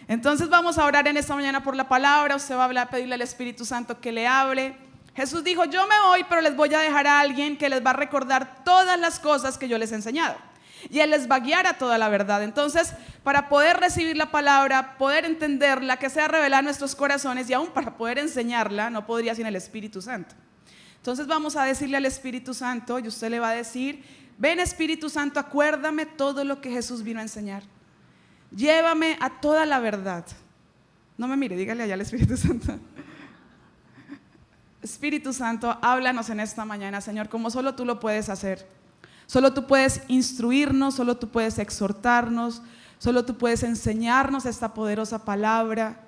Entonces vamos a orar en esta mañana por la palabra. Usted va a pedirle al Espíritu Santo que le hable. Jesús dijo: yo me voy, pero les voy a dejar a alguien que les va a recordar todas las cosas que yo les he enseñado, y Él les va a guiar a toda la verdad. Entonces, para poder recibir la palabra, poder entenderla, que sea revelada en nuestros corazones, y aún para poder enseñarla, no podría sin el Espíritu Santo. Entonces vamos a decirle al Espíritu Santo, y usted le va a decir: ven, Espíritu Santo, acuérdame todo lo que Jesús vino a enseñar. Llévame a toda la verdad. No me mire, dígale allá al Espíritu Santo. Espíritu Santo, háblanos en esta mañana, Señor, como solo tú lo puedes hacer. Solo tú puedes instruirnos, solo tú puedes exhortarnos, solo tú puedes enseñarnos esta poderosa palabra.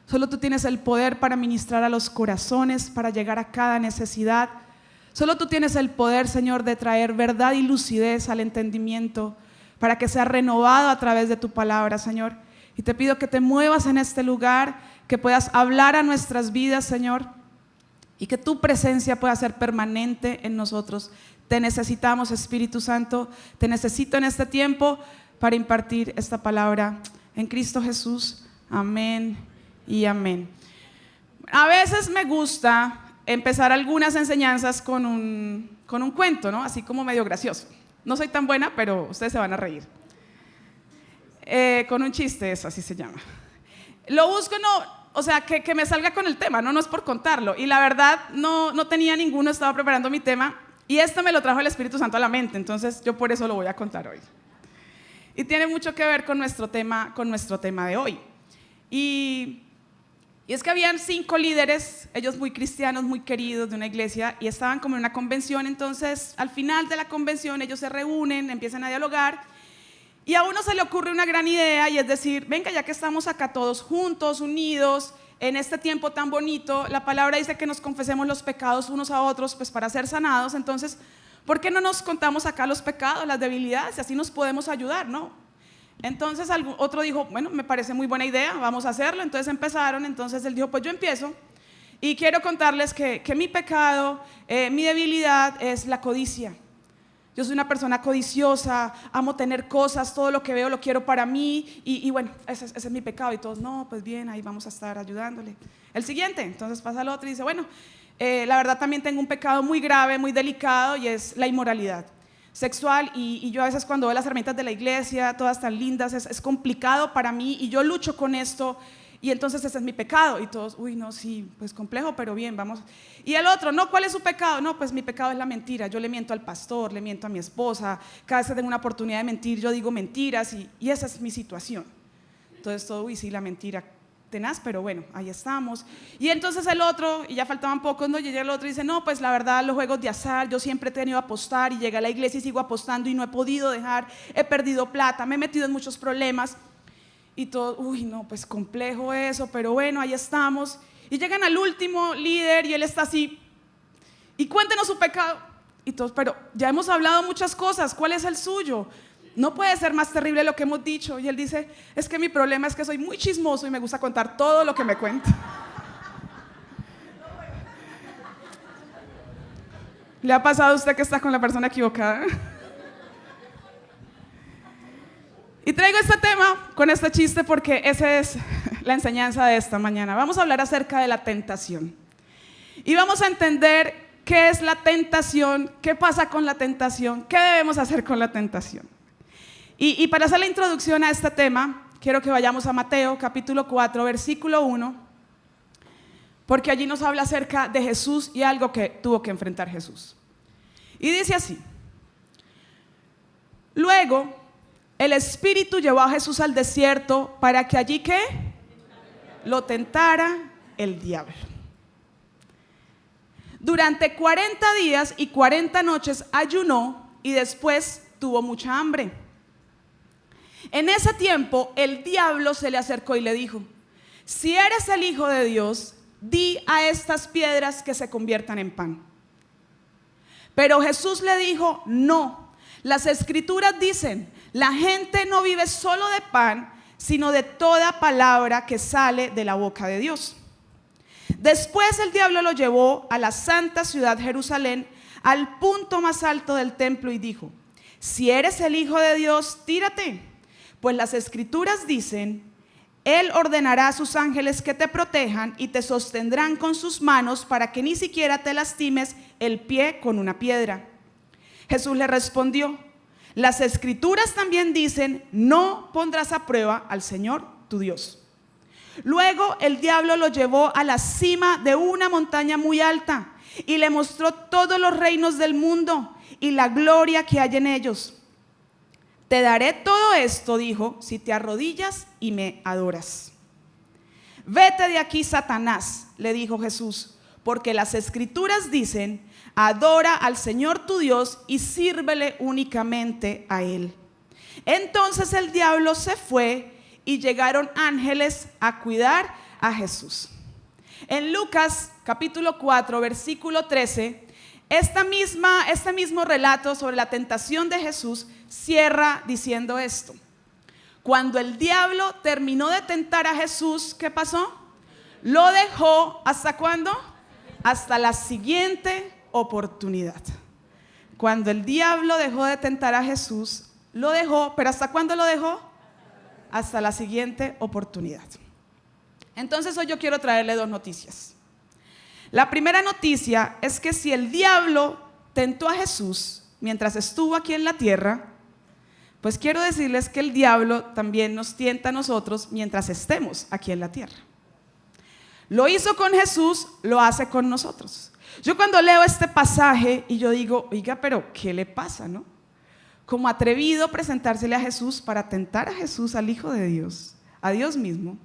Solo tú tienes el poder para ministrar a los corazones, para llegar a cada necesidad. Solo tú tienes el poder, Señor, de traer verdad y lucidez al entendimiento, para que sea renovado a través de tu palabra, Señor. Y te pido que te muevas en este lugar, que puedas hablar a nuestras vidas, Señor, y que tu presencia pueda ser permanente en nosotros. Te necesitamos, Espíritu Santo, te necesito en este tiempo para impartir esta palabra en Cristo Jesús. Amén y amén. A veces me gusta empezar algunas enseñanzas con un cuento, ¿no? Así como medio gracioso. No soy tan buena, pero ustedes se van a reír. Con un chiste, eso así se llama. Lo busco, o sea, que me salga con el tema, no es por contarlo. Y la verdad, no tenía ninguno, estaba preparando mi tema. Y este me lo trajo el Espíritu Santo a la mente, entonces yo por eso lo voy a contar hoy. Y tiene mucho que ver con nuestro tema de hoy. Y es que habían 5 líderes, ellos muy cristianos, muy queridos de una iglesia, y estaban como en una convención. Entonces al final de la convención ellos se reúnen, empiezan a dialogar, y a uno se le ocurre una gran idea, y es decir: venga, ya que estamos acá todos juntos, unidos, en este tiempo tan bonito, la palabra dice que nos confesemos los pecados unos a otros, pues para ser sanados. Entonces, ¿por qué no nos contamos acá los pecados, las debilidades, y así nos podemos ayudar, no? Entonces otro dijo: bueno, me parece muy buena idea, vamos a hacerlo. Entonces empezaron. Entonces él dijo: pues yo empiezo, y quiero contarles que mi pecado, mi debilidad es la codicia. Yo soy una persona codiciosa, amo tener cosas, todo lo que veo lo quiero para mí, y bueno, ese es mi pecado. Y todos: no, pues bien, ahí vamos a estar ayudándole. El siguiente, entonces pasa el otro y dice: bueno, la verdad también tengo un pecado muy grave, muy delicado, y es la inmoralidad sexual, y yo a veces cuando veo las herramientas de la iglesia, todas tan lindas, es complicado para mí, y yo lucho con esto, y entonces ese es mi pecado. Y todos: uy, no, sí, pues complejo, pero bien, vamos. Y el otro: no, ¿cuál es su pecado? No, pues mi pecado es la mentira. Yo le miento al pastor, le miento a mi esposa, cada vez que tengo una oportunidad de mentir, yo digo mentiras, y esa es mi situación. Entonces todo: uy, sí, la mentira, tenaz, pero bueno, ahí estamos. Y entonces el otro, y ya faltaban pocos, ¿no? Y llega el otro y dice: no, pues la verdad, los juegos de azar, yo siempre he tenido a apostar, y llegué a la iglesia y sigo apostando, y no he podido dejar, he perdido plata, me he metido en muchos problemas. Y todo: uy, no, pues complejo eso, pero bueno, ahí estamos. Y llegan al último líder, y él está así: y cuéntenos su pecado. Y todos: pero ya hemos hablado muchas cosas, ¿cuál es el suyo? No puede ser más terrible lo que hemos dicho. Y él dice: es que mi problema es que soy muy chismoso y me gusta contar todo lo que me cuenta. ¿Le ha pasado a usted que está con la persona equivocada? Y traigo este tema con este chiste porque esa es la enseñanza de esta mañana. Vamos a hablar acerca de la tentación. Y vamos a entender qué es la tentación, qué pasa con la tentación, qué debemos hacer con la tentación. Y para hacer la introducción a este tema, quiero que vayamos a Mateo capítulo 4, versículo 1, porque allí nos habla acerca de Jesús y algo que tuvo que enfrentar Jesús. Y dice así: luego el Espíritu llevó a Jesús al desierto para que allí, ¿qué? Lo tentara el diablo. Durante 40 días y 40 noches ayunó, y después tuvo mucha hambre. En ese tiempo el diablo se le acercó y le dijo: si eres el Hijo de Dios, di a estas piedras que se conviertan en pan. Pero Jesús le dijo: no, las Escrituras dicen: la gente no vive solo de pan, sino de toda palabra que sale de la boca de Dios. Después el diablo lo llevó a la santa ciudad Jerusalén, al punto más alto del templo, y dijo: si eres el Hijo de Dios, tírate, pues las Escrituras dicen: Él ordenará a sus ángeles que te protejan y te sostendrán con sus manos para que ni siquiera te lastimes el pie con una piedra. Jesús le respondió: las Escrituras también dicen, no pondrás a prueba al Señor tu Dios. Luego el diablo lo llevó a la cima de una montaña muy alta y le mostró todos los reinos del mundo y la gloria que hay en ellos. Te daré todo esto, dijo, si te arrodillas y me adoras. Vete de aquí, Satanás, le dijo Jesús, porque las Escrituras dicen, adora al Señor tu Dios y sírvele únicamente a Él. Entonces el diablo se fue y llegaron ángeles a cuidar a Jesús. En Lucas capítulo 4, versículo 13, este mismo relato sobre la tentación de Jesús cierra diciendo esto: cuando el diablo terminó de tentar a Jesús, ¿qué pasó? Lo dejó, ¿hasta cuándo? Hasta la siguiente oportunidad. Cuando el diablo dejó de tentar a Jesús, lo dejó, pero ¿hasta cuándo lo dejó? Hasta la siguiente oportunidad. Entonces hoy yo quiero traerle dos noticias. La primera noticia es que si el diablo tentó a Jesús mientras estuvo aquí en la tierra, pues quiero decirles que el diablo también nos tienta a nosotros mientras estemos aquí en la tierra. Lo hizo con Jesús, lo hace con nosotros. Yo cuando leo este pasaje y yo digo, oiga, pero ¿qué le pasa, no? Como atrevido presentársele a Jesús para tentar a Jesús, al Hijo de Dios, a Dios mismo.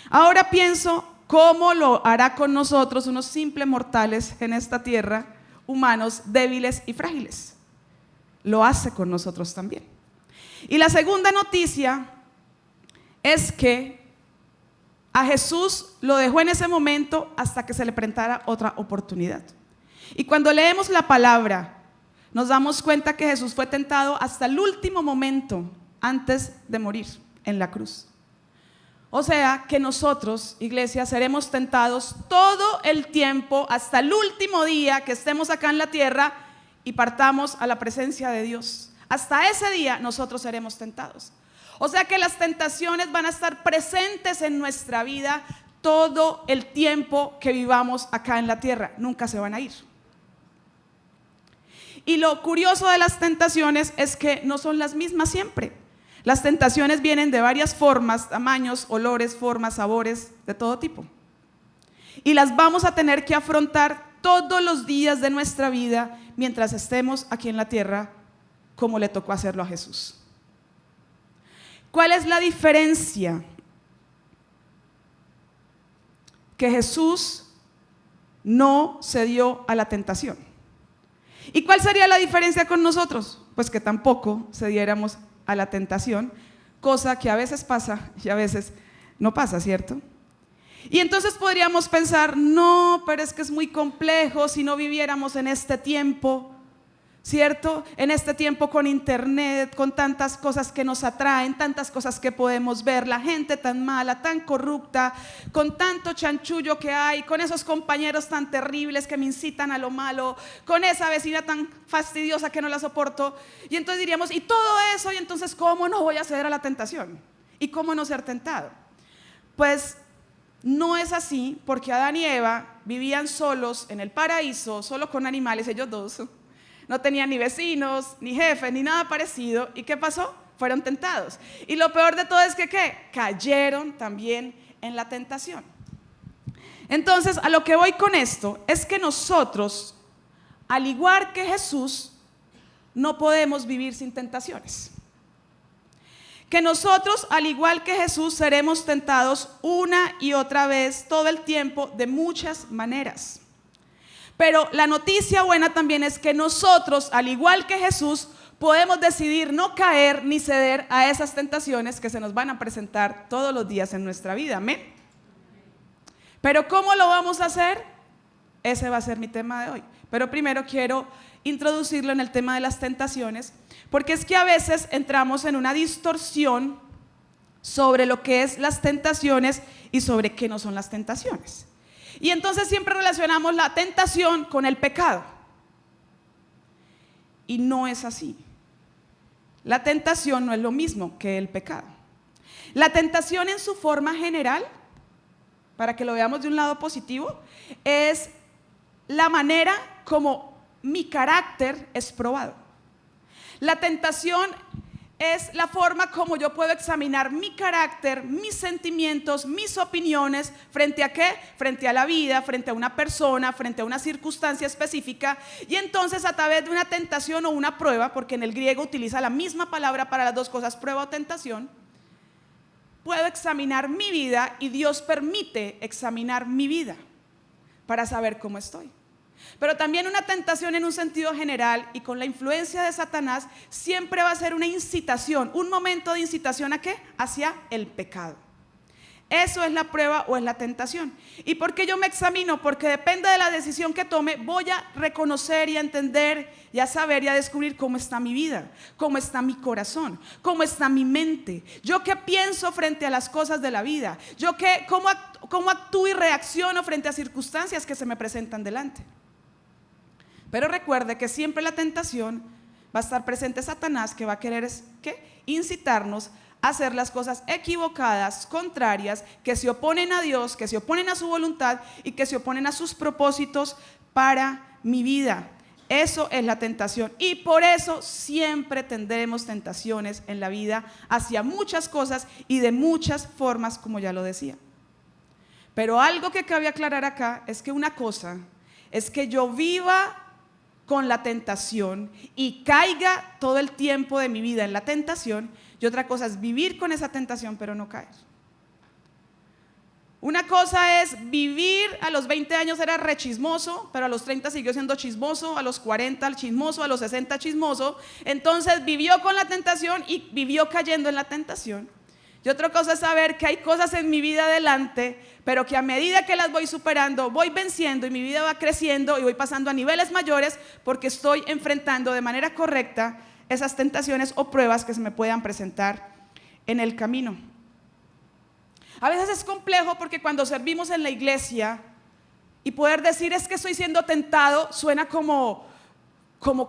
Ahora pienso, ¿cómo lo hará con nosotros, unos simples mortales en esta tierra, humanos débiles y frágiles? Lo hace con nosotros también. Y la segunda noticia es que a Jesús lo dejó en ese momento hasta que se le presentara otra oportunidad. Y cuando leemos la palabra, nos damos cuenta que Jesús fue tentado hasta el último momento antes de morir en la cruz. O sea que nosotros, iglesia, seremos tentados todo el tiempo hasta el último día que estemos acá en la tierra y partamos a la presencia de Dios. Hasta ese día nosotros seremos tentados. O sea que las tentaciones van a estar presentes en nuestra vida todo el tiempo que vivamos acá en la tierra. Nunca se van a ir. Y lo curioso de las tentaciones es que no son las mismas siempre. Las tentaciones vienen de varias formas, tamaños, olores, formas, sabores, de todo tipo. Y las vamos a tener que afrontar todos los días de nuestra vida mientras estemos aquí en la tierra, como le tocó hacerlo a Jesús. ¿Cuál es la diferencia? Que Jesús no cedió a la tentación. ¿Y cuál sería la diferencia con nosotros? Pues que tampoco cediéramos a la tentación, cosa que a veces pasa y a veces no pasa, ¿cierto? Y entonces podríamos pensar, no, pero es que es muy complejo si no viviéramos en este tiempo, ¿cierto? En este tiempo con internet, con tantas cosas que nos atraen, tantas cosas que podemos ver, la gente tan mala, tan corrupta, con tanto chanchullo que hay, con esos compañeros tan terribles que me incitan a lo malo, con esa vecina tan fastidiosa que no la soporto. Y entonces diríamos, y todo eso, y entonces ¿cómo no voy a ceder a la tentación? ¿Y cómo no ser tentado? Pues no es así, porque Adán y Eva vivían solos en el paraíso, solo con animales, ellos dos. No tenían ni vecinos, ni jefes, ni nada parecido. ¿Y qué pasó? Fueron tentados. Y lo peor de todo es que ¿qué? Cayeron también en la tentación. Entonces, a lo que voy con esto es que nosotros, al igual que Jesús, no podemos vivir sin tentaciones. Que nosotros, al igual que Jesús, seremos tentados una y otra vez todo el tiempo de muchas maneras. Pero la noticia buena también es que nosotros, al igual que Jesús, podemos decidir no caer ni ceder a esas tentaciones que se nos van a presentar todos los días en nuestra vida. Amén. Pero ¿cómo lo vamos a hacer? Ese va a ser mi tema de hoy. Pero primero quiero introducirlo en el tema de las tentaciones, porque es que a veces entramos en una distorsión sobre lo que es las tentaciones y sobre qué no son las tentaciones. Y entonces siempre relacionamos la tentación con el pecado. Y no es así. La tentación no es lo mismo que el pecado. La tentación en su forma general, para que lo veamos de un lado positivo, es la manera como mi carácter es probado. La tentación es la forma como yo puedo examinar mi carácter, mis sentimientos, mis opiniones, ¿frente a qué? Frente a la vida, frente a una persona, frente a una circunstancia específica. Y entonces a través de una tentación o una prueba, porque en el griego utiliza la misma palabra para las dos cosas, prueba o tentación, puedo examinar mi vida y Dios permite examinar mi vida para saber cómo estoy. Pero también una tentación en un sentido general y con la influencia de Satanás siempre va a ser una incitación, un momento de incitación ¿a qué? Hacia el pecado. Eso es la prueba o es la tentación. ¿Y por qué yo me examino? Porque depende de la decisión que tome, voy a reconocer y a entender y a saber y a descubrir cómo está mi vida, cómo está mi corazón, cómo está mi mente, yo qué pienso frente a las cosas de la vida, yo cómo actúo y reacciono frente a circunstancias que se me presentan delante. Pero recuerde que siempre la tentación va a estar presente Satanás, que va a querer ¿qué? Incitarnos a hacer las cosas equivocadas, contrarias, que se oponen a Dios, que se oponen a su voluntad y que se oponen a sus propósitos para mi vida. Eso es la tentación y por eso siempre tendremos tentaciones en la vida hacia muchas cosas y de muchas formas, como ya lo decía. Pero algo que cabe aclarar acá es que una cosa es que yo viva con la tentación y caiga todo el tiempo de mi vida en la tentación, y otra cosa es vivir con esa tentación pero no caer. Una cosa es vivir, a los 20 años era re chismoso, pero a los 30 siguió siendo chismoso, a los 40 chismoso, a los 60 chismoso, entonces vivió con la tentación y vivió cayendo en la tentación. Y otra cosa es saber que hay cosas en mi vida adelante, pero que a medida que las voy superando, voy venciendo y mi vida va creciendo y voy pasando a niveles mayores porque estoy enfrentando de manera correcta esas tentaciones o pruebas que se me puedan presentar en el camino. A veces es complejo porque cuando servimos en la iglesia y poder decir es que estoy siendo tentado suena como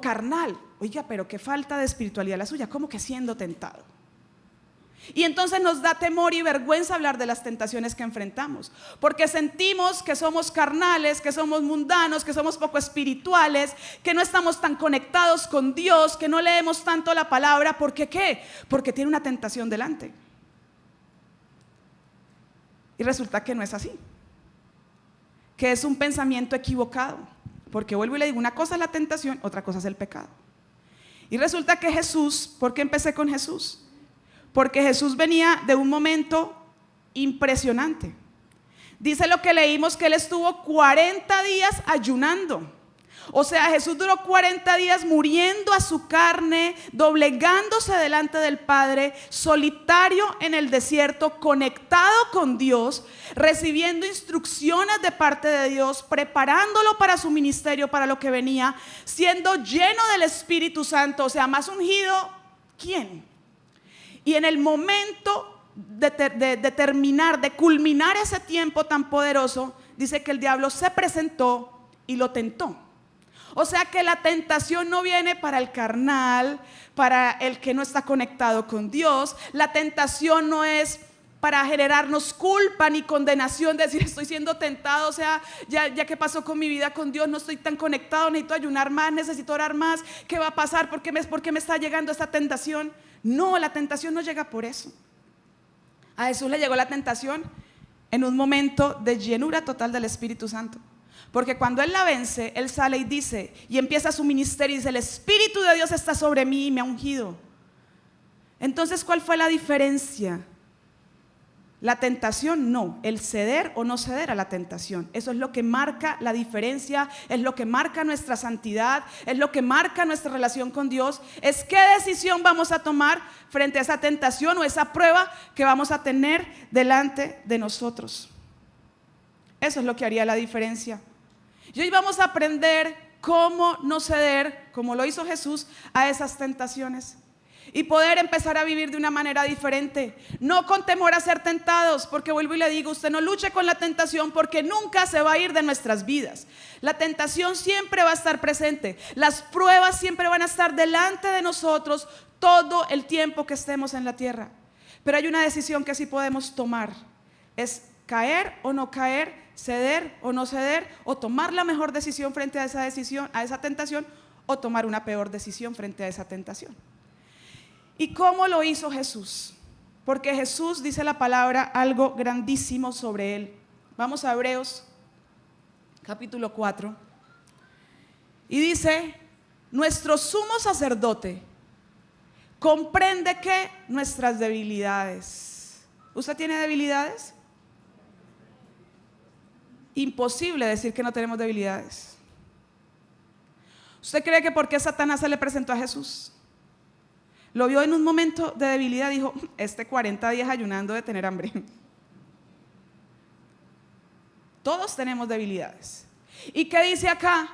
carnal. Oiga, pero qué falta de espiritualidad la suya, ¿cómo que siendo tentado? Y entonces nos da temor y vergüenza hablar de las tentaciones que enfrentamos, porque sentimos que somos carnales, que somos mundanos, que somos poco espirituales, que no estamos tan conectados con Dios, que no leemos tanto la palabra. ¿Por qué qué? Porque tiene una tentación delante. Y resulta que no es así, que es un pensamiento equivocado, porque vuelvo y le digo, una cosa es la tentación, otra cosa es el pecado. Y resulta que Jesús, ¿por qué empecé con Jesús? Porque Jesús venía de un momento impresionante. Dice lo que leímos, que él estuvo 40 días ayunando. O sea, Jesús duró 40 días muriendo a su carne, doblegándose delante del Padre, solitario en el desierto, conectado con Dios, recibiendo instrucciones de parte de Dios, preparándolo para su ministerio, para lo que venía, siendo lleno del Espíritu Santo, o sea, más ungido, ¿quién? Y en el momento de terminar, de culminar ese tiempo tan poderoso, dice que el diablo se presentó y lo tentó. O sea que la tentación no viene para el carnal, para el que no está conectado con Dios. La tentación no es para generarnos culpa ni condenación, decir estoy siendo tentado, o sea, ya que pasó con mi vida con Dios, no estoy tan conectado, necesito ayunar más, necesito orar más, ¿qué va a pasar? ¿Por qué me está llegando esta tentación? No, la tentación no llega por eso. A Jesús le llegó la tentación en un momento de llenura total del Espíritu Santo. Porque cuando Él la vence, Él sale y dice, y empieza su ministerio y dice, el Espíritu de Dios está sobre mí y me ha ungido. Entonces, ¿cuál fue la diferencia? La tentación no, el ceder o no ceder a la tentación. Eso es lo que marca la diferencia, es lo que marca nuestra santidad, es lo que marca nuestra relación con Dios. Es qué decisión vamos a tomar frente a esa tentación o esa prueba que vamos a tener delante de nosotros. Eso es lo que haría la diferencia. Y hoy vamos a aprender cómo no ceder, como lo hizo Jesús, a esas tentaciones. Y poder empezar a vivir de una manera diferente, no con temor a ser tentados, porque vuelvo y le digo, usted no luche con la tentación porque nunca se va a ir de nuestras vidas. La tentación siempre va a estar presente, las pruebas siempre van a estar delante de nosotros todo el tiempo que estemos en la tierra. pero hay una decisión que sí podemos tomar. Es caer o no caer, ceder o no ceder, o tomar la mejor decisión frente a esa decisión, a esa tentación, o tomar una peor decisión frente a esa tentación. ¿Y cómo lo hizo Jesús? Porque Jesús, dice la palabra, algo grandísimo sobre él. Vamos a Hebreos capítulo 4 y dice: nuestro sumo sacerdote comprende que nuestras debilidades. ¿Usted tiene debilidades? Imposible decir que no tenemos debilidades. ¿Usted cree que porque Satanás se le presentó a Jesús, lo vio en un momento de debilidad, dijo: 40 días ayunando de tener hambre? Todos tenemos debilidades. ¿Y qué dice acá?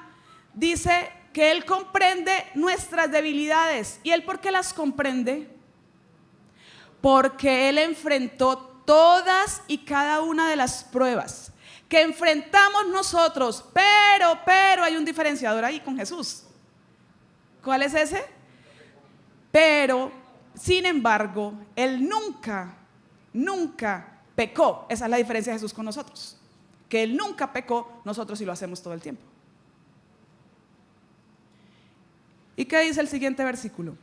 Dice que Él comprende nuestras debilidades. ¿Y Él por qué las comprende? Porque Él enfrentó todas y cada una de las pruebas que enfrentamos nosotros, pero hay un diferenciador ahí con Jesús. ¿Cuál es ese? Pero, sin embargo, Él nunca pecó. Esa es la diferencia de Jesús con nosotros, que Él nunca pecó, nosotros sí lo hacemos todo el tiempo. ¿Y qué dice el siguiente versículo?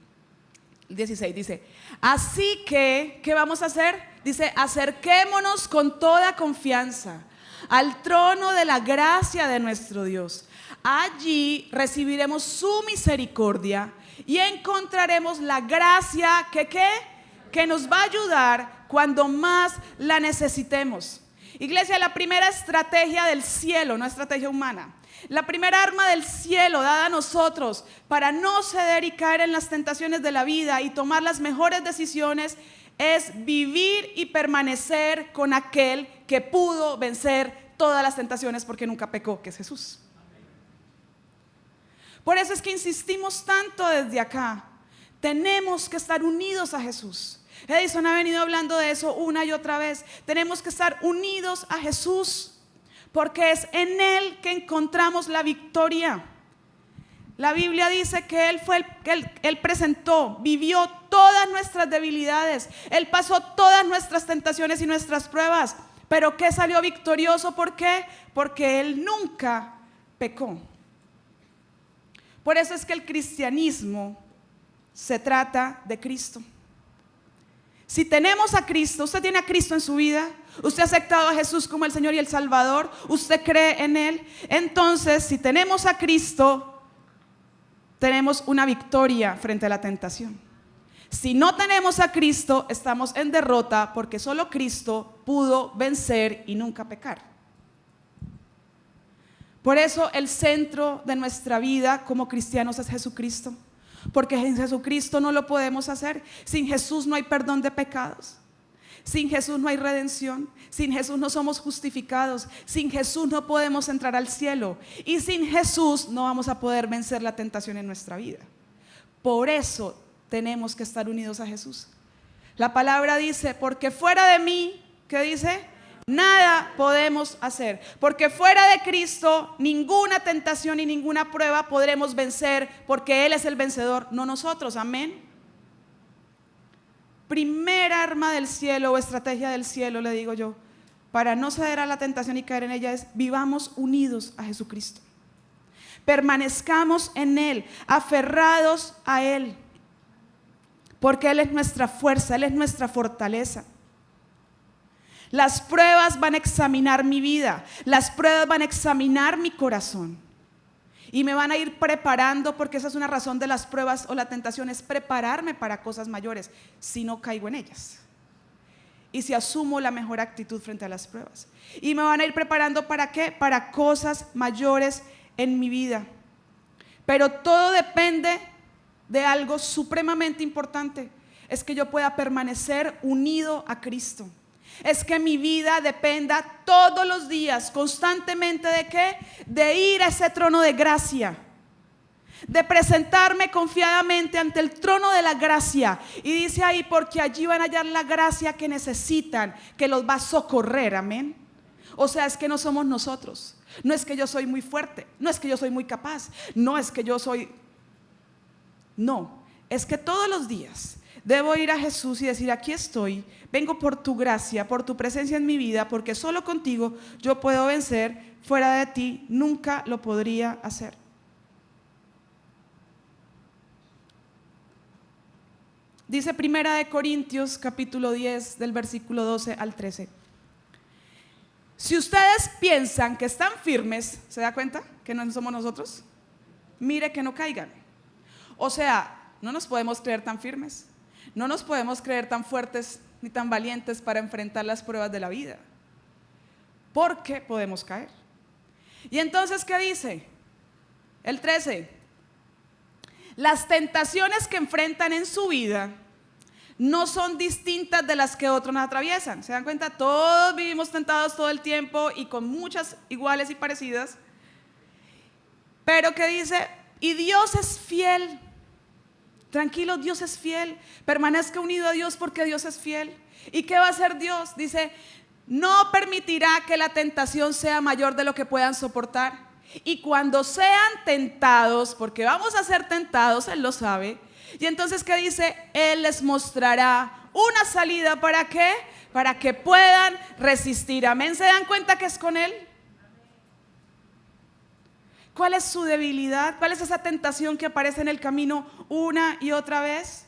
El 16 dice: así que, ¿qué vamos a hacer? Dice: acerquémonos con toda confianza al trono de la gracia de nuestro Dios. Allí recibiremos su misericordia y encontraremos la gracia que nos va a ayudar cuando más la necesitemos. Iglesia, la primera estrategia del cielo, no estrategia humana, la primera arma del cielo dada a nosotros para no ceder y caer en las tentaciones de la vida y tomar las mejores decisiones es vivir y permanecer con aquel que pudo vencer todas las tentaciones porque nunca pecó, que es Jesús. Por eso es que insistimos tanto desde acá. Tenemos que estar unidos a Jesús. Edison ha venido hablando de eso una y otra vez. Tenemos que estar unidos a Jesús, porque es en Él que encontramos la victoria. La Biblia dice que Él presentó, vivió todas nuestras debilidades. Él pasó todas nuestras tentaciones y nuestras pruebas. Pero ¿qué salió victorioso? ¿Por qué? Porque Él nunca pecó. Por eso es que el cristianismo se trata de Cristo. Si tenemos a Cristo, usted tiene a Cristo en su vida, usted ha aceptado a Jesús como el Señor y el Salvador, usted cree en Él, entonces si tenemos a Cristo, tenemos una victoria frente a la tentación. Si no tenemos a Cristo, estamos en derrota, porque solo Cristo pudo vencer y nunca pecar. Por eso el centro de nuestra vida como cristianos es Jesucristo, porque sin Jesucristo no lo podemos hacer. Sin Jesús no hay perdón de pecados, sin Jesús no hay redención, sin Jesús no somos justificados, sin Jesús no podemos entrar al cielo, y sin Jesús no vamos a poder vencer la tentación en nuestra vida. Por eso tenemos que estar unidos a Jesús. La palabra dice: porque fuera de mí, ¿qué dice? Nada podemos hacer, porque fuera de Cristo ninguna tentación y ninguna prueba podremos vencer, porque Él es el vencedor, no nosotros. Amén. Primera arma del cielo o estrategia del cielo, le digo yo, para no ceder a la tentación y caer en ella, es: vivamos unidos a Jesucristo, permanezcamos en Él, aferrados a Él, porque Él es nuestra fuerza, Él es nuestra fortaleza. Las pruebas van a examinar mi vida, las pruebas van a examinar mi corazón y me van a ir preparando, porque esa es una razón de las pruebas o la tentación, es prepararme para cosas mayores si no caigo en ellas y si asumo la mejor actitud frente a las pruebas. Y me van a ir preparando ¿para qué? Para cosas mayores en mi vida. Pero todo depende de algo supremamente importante, es que yo pueda permanecer unido a Cristo. Es que mi vida dependa todos los días, constantemente, ¿de qué? De ir a ese trono de gracia, de presentarme confiadamente ante el trono de la gracia. Y dice ahí: porque allí van a hallar la gracia que necesitan, que los va a socorrer. Amén. O sea, es que no somos nosotros. No es que yo soy muy fuerte, no es que yo soy muy capaz, no es que yo soy... No, es que todos los días Debo ir a Jesús y decir: aquí estoy, vengo por tu gracia, por tu presencia en mi vida, porque solo contigo yo puedo vencer, fuera de ti nunca lo podría hacer. Dice 1 Corintios capítulo 10 del versículo 12 al 13. Si ustedes piensan que están firmes, ¿se da cuenta que no somos nosotros? Mire que no caigan. O sea, no nos podemos creer tan firmes, no nos podemos creer tan fuertes ni tan valientes para enfrentar las pruebas de la vida, porque podemos caer. Y entonces, ¿qué dice? El 13. Las tentaciones que enfrentan en su vida no son distintas de las que otros nos atraviesan. ¿Se dan cuenta? Todos vivimos tentados todo el tiempo y con muchas iguales y parecidas. Pero ¿qué dice? Y Dios es fiel. Tranquilo, Dios es fiel. Permanezca unido a Dios porque Dios es fiel. ¿Y qué va a hacer Dios? Dice: no permitirá que la tentación sea mayor de lo que puedan soportar. Y cuando sean tentados, porque vamos a ser tentados, Él lo sabe. Y entonces, ¿qué dice? Él les mostrará una salida. ¿Para qué? Para que puedan resistir. Amén. ¿Se dan cuenta que es con Él? ¿Cuál es su debilidad? ¿Cuál es esa tentación que aparece en el camino una y otra vez?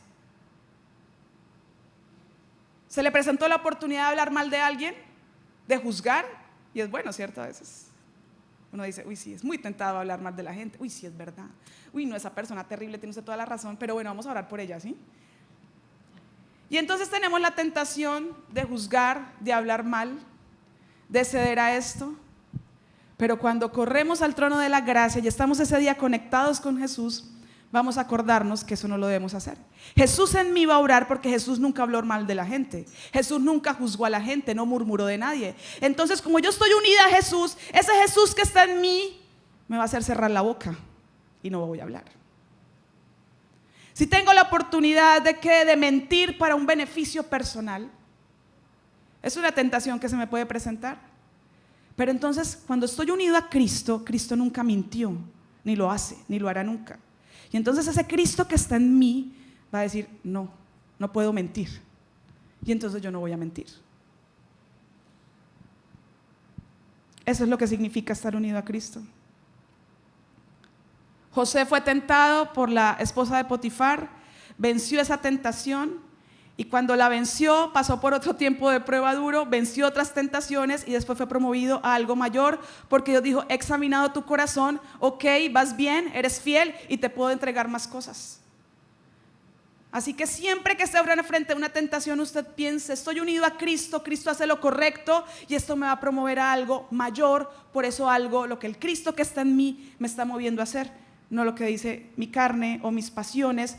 ¿Se le presentó la oportunidad de hablar mal de alguien? ¿De juzgar? Y es bueno, ¿cierto? A veces uno dice: uy, sí, es muy tentado hablar mal de la gente. Uy, sí, es verdad. Uy, no, esa persona terrible, tiene usted toda la razón. Pero bueno, vamos a orar por ella, ¿sí? Y entonces tenemos la tentación de juzgar, de hablar mal, de ceder a esto. Pero cuando corremos al trono de la gracia y estamos ese día conectados con Jesús, vamos a acordarnos que eso no lo debemos hacer. Jesús en mí va a orar, porque Jesús nunca habló mal de la gente. Jesús nunca juzgó a la gente, no murmuró de nadie. Entonces, como yo estoy unida a Jesús, ese Jesús que está en mí me va a hacer cerrar la boca y no voy a hablar. Si tengo la oportunidad de mentir para un beneficio personal, es una tentación que se me puede presentar. Pero entonces, cuando estoy unido a Cristo, Cristo nunca mintió, ni lo hace, ni lo hará nunca. Y entonces ese Cristo que está en mí va a decir: no, no puedo mentir. Y entonces yo no voy a mentir. Eso es lo que significa estar unido a Cristo. José fue tentado por la esposa de Potifar, venció esa tentación. Y cuando la venció, pasó por otro tiempo de prueba duro, venció otras tentaciones y después fue promovido a algo mayor, porque Dios dijo: he examinado tu corazón, ok, vas bien, eres fiel y te puedo entregar más cosas. Así que siempre que esté frente a una tentación, usted piense: estoy unido a Cristo, Cristo hace lo correcto y esto me va a promover a algo mayor. Por eso lo que el Cristo que está en mí me está moviendo a hacer, no lo que dice mi carne o mis pasiones,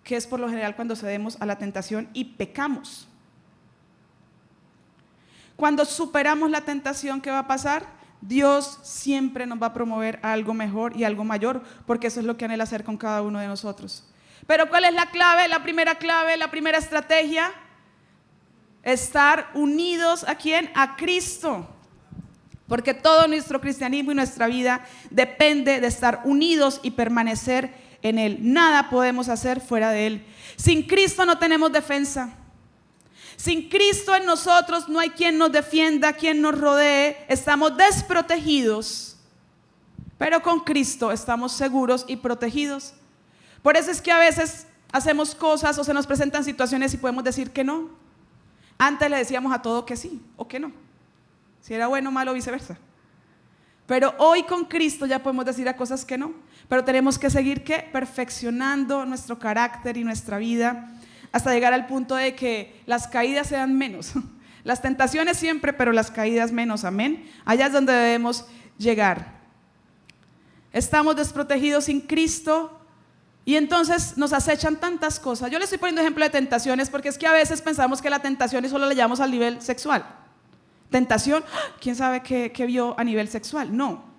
que es por lo general cuando cedemos a la tentación y pecamos. Cuando superamos la tentación, ¿qué va a pasar? Dios siempre nos va a promover a algo mejor y algo mayor, porque eso es lo que anhela hacer con cada uno de nosotros. Pero ¿cuál es la clave? La primera estrategia: estar unidos ¿a quién? A Cristo. Porque todo nuestro cristianismo y nuestra vida depende de estar unidos y permanecer en Él. Nada podemos hacer fuera de Él. Sin Cristo no tenemos defensa. Sin Cristo en nosotros no hay quien nos defienda, quien nos rodee. Estamos desprotegidos, pero con Cristo estamos seguros y protegidos. Por eso es que a veces hacemos cosas o se nos presentan situaciones y podemos decir que no. Antes le decíamos a todo que sí o que no, si era bueno, malo o viceversa. Pero hoy con Cristo ya podemos decir a cosas que no. Pero tenemos que seguir ¿qué? Perfeccionando nuestro carácter y nuestra vida hasta llegar al punto de que las caídas sean menos. Las tentaciones siempre, pero las caídas menos. Amén. Allá es donde debemos llegar. Estamos desprotegidos sin Cristo y entonces nos acechan tantas cosas. Yo le estoy poniendo ejemplo de tentaciones porque es que a veces pensamos que la tentación solo la llevamos al nivel sexual. Tentación, ¿quién sabe qué vio a nivel sexual? No.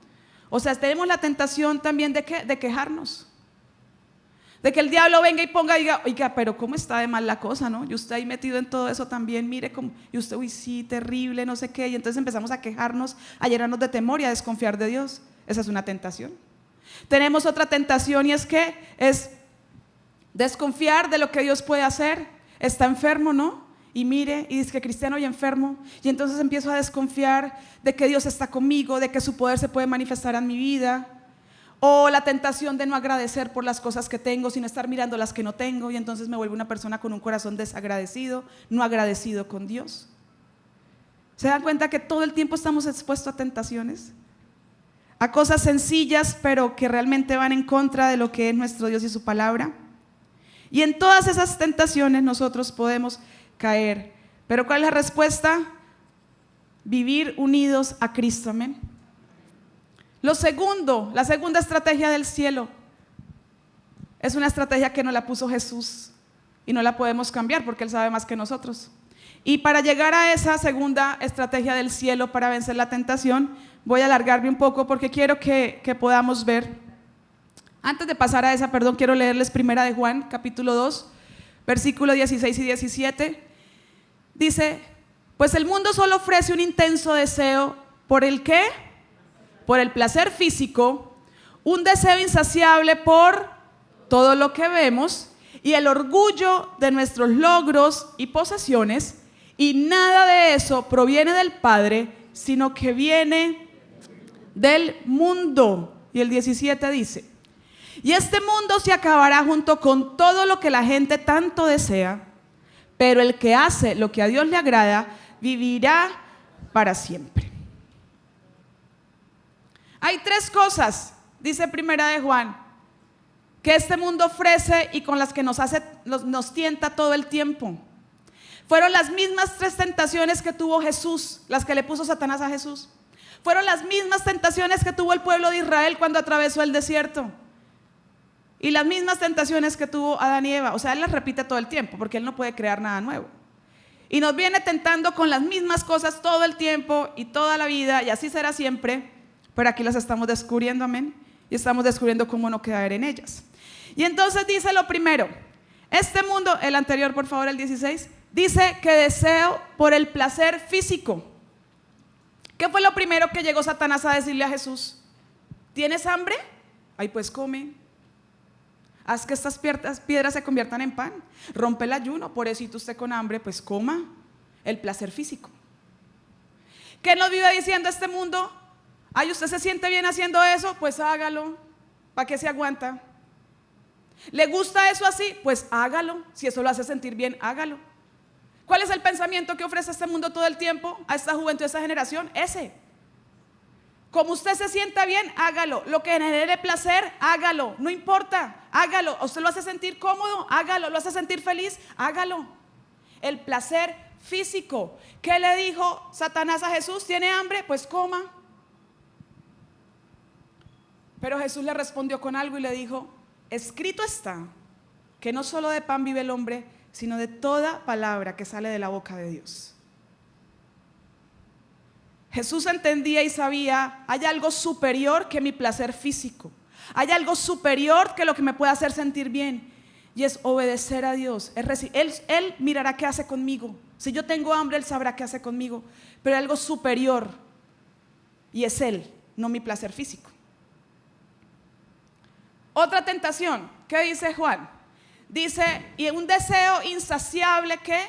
O sea, tenemos la tentación también de ¿qué? De quejarnos. De que el diablo venga y ponga y diga: oiga, pero ¿cómo está de mal la cosa, no? Y usted ahí metido en todo eso también, mire cómo. Y usted, uy, sí, terrible, no sé qué. Y entonces empezamos a quejarnos, a llenarnos de temor y a desconfiar de Dios. Esa es una tentación. Tenemos otra tentación y es que es desconfiar de lo que Dios puede hacer. está enfermo, ¿no? Y mire, y dice que cristiano y enfermo, y entonces empiezo a desconfiar de que Dios está conmigo, de que su poder se puede manifestar en mi vida, o la tentación de no agradecer por las cosas que tengo, sino estar mirando las que no tengo, y entonces me vuelvo una persona con un corazón desagradecido, no agradecido con Dios. ¿Se dan cuenta que todo el tiempo estamos expuestos a tentaciones? A cosas sencillas, pero que realmente van en contra de lo que es nuestro Dios y su palabra. Y en todas esas tentaciones nosotros podemos caer. Pero ¿cuál es la respuesta? Vivir unidos a Cristo, amén. La segunda estrategia del cielo es una estrategia que nos la puso Jesús y no la podemos cambiar porque Él sabe más que nosotros. Y para llegar a esa segunda estrategia del cielo para vencer la tentación, voy a alargarme un poco porque quiero que podamos ver. Antes de pasar a esa, quiero leerles primera de Juan, capítulo 2, versículos 16 y 17. Dice, pues el mundo solo ofrece un intenso deseo por el ¿qué? Por el placer físico, un deseo insaciable por todo lo que vemos y el orgullo de nuestros logros y posesiones, y nada de eso proviene del Padre, sino que viene del mundo. Y el 17 dice, y este mundo se acabará junto con todo lo que la gente tanto desea, pero el que hace lo que a Dios le agrada vivirá para siempre. Hay tres cosas, dice primera de Juan, que este mundo ofrece y con las que nos tienta todo el tiempo. Fueron las mismas tres tentaciones que tuvo Jesús, las que le puso Satanás a Jesús. Fueron las mismas tentaciones que tuvo el pueblo de Israel cuando atravesó el desierto. Y las mismas tentaciones que tuvo Adán y Eva. O sea, Él las repite todo el tiempo porque Él no puede crear nada nuevo. Y nos viene tentando con las mismas cosas todo el tiempo y toda la vida, y así será siempre. Pero aquí las estamos descubriendo, amén. Y estamos descubriendo cómo no caer en ellas. Y entonces dice lo primero, este mundo, el anterior por favor, el 16, dice que deseo por el placer físico. ¿Qué fue lo primero que llegó Satanás a decirle a Jesús? ¿Tienes hambre? Ay, pues come. Haz que estas piedras se conviertan en pan. Rompe el ayuno, pobrecito usted con hambre, pues coma. El placer físico. ¿Qué nos vive diciendo este mundo? Ay, ¿usted se siente bien haciendo eso? Pues hágalo. ¿Para qué se aguanta? ¿Le gusta eso así? Pues hágalo. Si eso lo hace sentir bien, hágalo. ¿Cuál es el pensamiento que ofrece este mundo todo el tiempo a esta juventud, a esta generación? Ese. Como usted se sienta bien, hágalo. Lo que genere placer, hágalo. No importa, hágalo. ¿Usted lo hace sentir cómodo? Hágalo. ¿Lo hace sentir feliz? Hágalo. El placer físico. ¿Qué le dijo Satanás a Jesús? ¿Tiene hambre? Pues coma. Pero Jesús le respondió con algo y le dijo, escrito está que no solo de pan vive el hombre, sino de toda palabra que sale de la boca de Dios. Jesús entendía y sabía, hay algo superior que mi placer físico, hay algo superior que lo que me puede hacer sentir bien, y es obedecer a Dios. Él mirará qué hace conmigo. Si yo tengo hambre, Él sabrá qué hace conmigo, pero hay algo superior, y es Él, no mi placer físico. Otra tentación, ¿qué dice Juan? Dice, y un deseo insaciable ¿qué?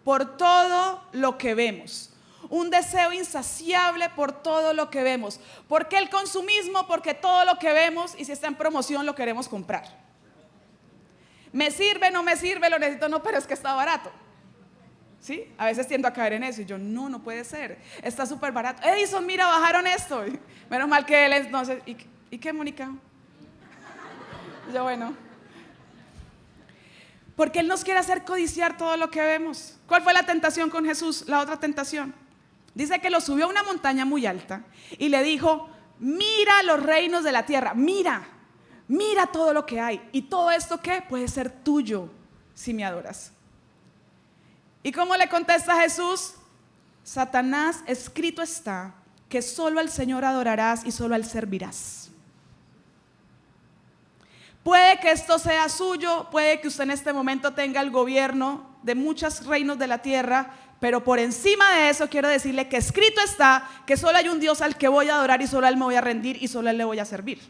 Por todo lo que vemos. Un deseo insaciable por todo lo que vemos. ¿Por qué el consumismo? Porque todo lo que vemos, y si está en promoción, lo queremos comprar. ¿Me sirve? ¿No me sirve? ¿Lo necesito? No, pero es que está barato. ¿Sí? A veces tiendo a caer en eso y yo, no puede ser. Está súper barato. Edison, mira, bajaron esto. Menos mal que él entonces, ¿y qué, Mónica? Yo, bueno. Porque Él nos quiere hacer codiciar todo lo que vemos. ¿Cuál fue la tentación con Jesús? La otra tentación. Dice que lo subió a una montaña muy alta y le dijo, mira los reinos de la tierra, mira todo lo que hay. ¿Y todo esto qué? Puede ser tuyo si me adoras. ¿Y cómo le contesta Jesús? Satanás, escrito está que solo al Señor adorarás y solo a Él servirás. Puede que esto sea suyo, puede que usted en este momento tenga el gobierno de muchos reinos de la tierra, pero por encima de eso quiero decirle que escrito está que solo hay un Dios al que voy a adorar y solo a Él me voy a rendir y solo a Él le voy a servir.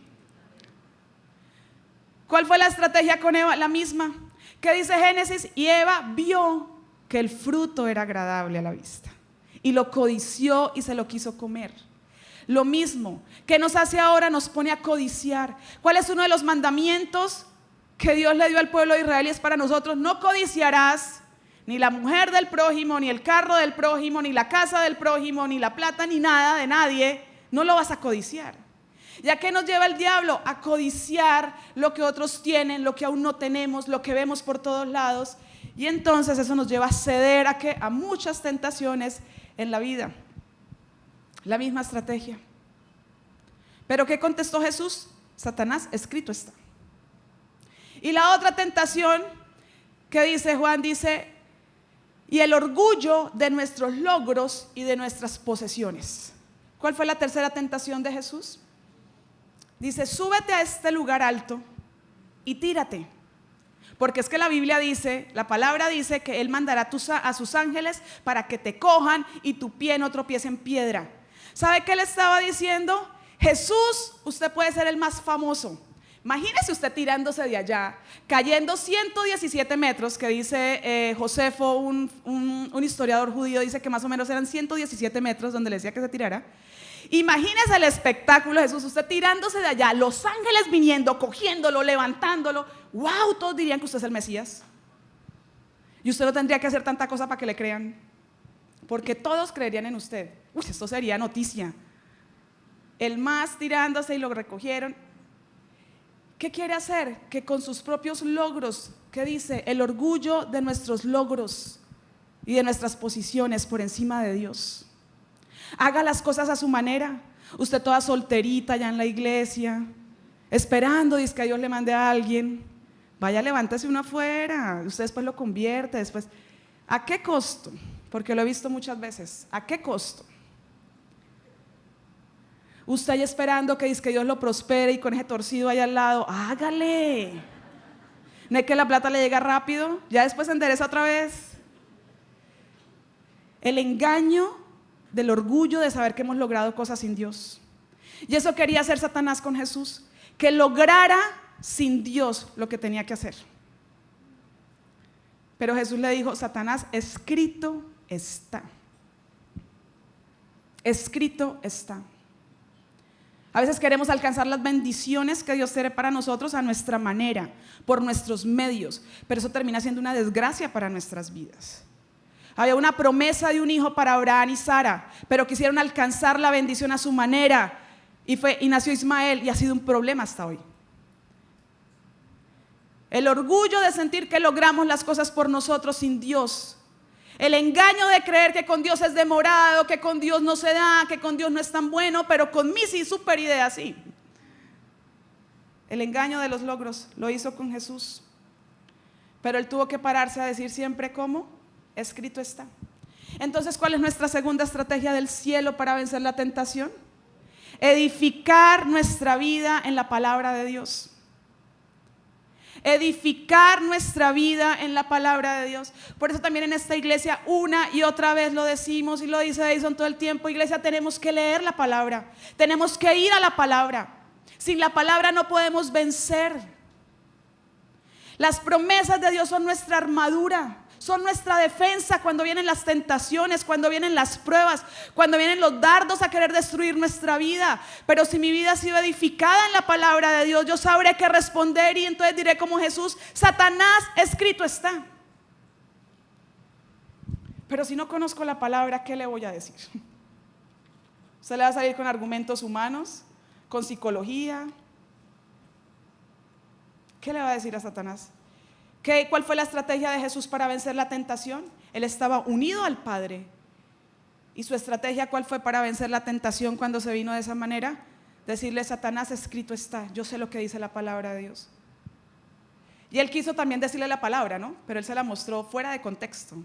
¿Cuál fue la estrategia con Eva? La misma. ¿Qué dice Génesis? Y Eva vio que el fruto era agradable a la vista y lo codició y se lo quiso comer. Lo mismo, ¿qué nos hace ahora? Nos pone a codiciar. ¿Cuál es uno de los mandamientos que Dios le dio al pueblo de Israel y es para nosotros? No codiciarás ni la mujer del prójimo, ni el carro del prójimo, ni la casa del prójimo, ni la plata, ni nada de nadie. No lo vas a codiciar. ¿Ya qué nos lleva el diablo? A codiciar lo que otros tienen, lo que aún no tenemos, lo que vemos por todos lados. Y entonces eso nos lleva a ceder ¿a qué? A muchas tentaciones en la vida. La misma estrategia. ¿Pero qué contestó Jesús? Satanás, escrito está. Y la otra tentación que dice Juan, dice, y el orgullo de nuestros logros y de nuestras posesiones. ¿Cuál fue la tercera tentación de Jesús? Dice, súbete a este lugar alto y tírate. Porque es que la Biblia dice, la palabra dice que Él mandará a sus ángeles para que te cojan y tu pie no tropiece en piedra. ¿Sabe qué le estaba diciendo? Jesús, usted puede ser el más famoso. Imagínese usted tirándose de allá, cayendo 117 metros, que dice Josefo, un historiador judío, dice que más o menos eran 117 metros donde le decía que se tirara. Imagínese el espectáculo de Jesús, usted tirándose de allá, los ángeles viniendo, cogiéndolo, levantándolo. ¡Wow! Todos dirían que usted es el Mesías. Y usted no tendría que hacer tanta cosa para que le crean, porque todos creerían en usted. Uy, esto sería noticia. El más tirándose y lo recogieron. ¿Qué quiere hacer? Que con sus propios logros, ¿qué dice? El orgullo de nuestros logros y de nuestras posiciones por encima de Dios. Haga las cosas a su manera. Usted toda solterita ya en la iglesia, esperando que Dios le mande a alguien. Vaya, levántese uno afuera. Usted después lo convierte. Después, ¿a qué costo? Porque lo he visto muchas veces. ¿A qué costo? Usted ya esperando que Dios lo prospere y con ese torcido ahí al lado, hágale. No es que la plata le llega rápido, ya después se endereza otra vez. El engaño del orgullo de saber que hemos logrado cosas sin Dios. Y eso quería hacer Satanás con Jesús, que lograra sin Dios lo que tenía que hacer. Pero Jesús le dijo, Satanás, escrito está. Escrito está. A veces queremos alcanzar las bendiciones que Dios tiene para nosotros a nuestra manera, por nuestros medios, pero eso termina siendo una desgracia para nuestras vidas. Había una promesa de un hijo para Abraham y Sara, pero quisieron alcanzar la bendición a su manera y nació Ismael y ha sido un problema hasta hoy. El orgullo de sentir que logramos las cosas por nosotros sin Dios. El engaño de creer que con Dios es demorado, que con Dios no se da, que con Dios no es tan bueno, pero con mí sí, súper idea, sí. El engaño de los logros lo hizo con Jesús. Pero Él tuvo que pararse a decir siempre ¿cómo? Escrito está. Entonces, ¿cuál es nuestra segunda estrategia del cielo para vencer la tentación? Edificar nuestra vida en la palabra de Dios. Edificar nuestra vida en la palabra de Dios. Por eso también en esta iglesia una y otra vez lo decimos y lo dice Edison todo el tiempo. Iglesia, tenemos que leer la palabra, tenemos que ir a la palabra. Sin la palabra no podemos vencer. Las promesas de Dios son nuestra armadura, son nuestra defensa cuando vienen las tentaciones, cuando vienen las pruebas, cuando vienen los dardos a querer destruir nuestra vida. Pero si mi vida ha sido edificada en la palabra de Dios, yo sabré qué responder y entonces diré como Jesús, Satanás, escrito está. Pero si no conozco la palabra, ¿qué le voy a decir? ¿Usted le va a salir con argumentos humanos, con psicología? ¿Qué le va a decir a Satanás? ¿Cuál fue la estrategia de Jesús para vencer la tentación? Él estaba unido al Padre. ¿Y su estrategia cuál fue para vencer la tentación cuando se vino de esa manera? Decirle a Satanás, escrito está, yo sé lo que dice la palabra de Dios. Y él quiso también decirle la palabra, ¿no? Pero él se la mostró fuera de contexto.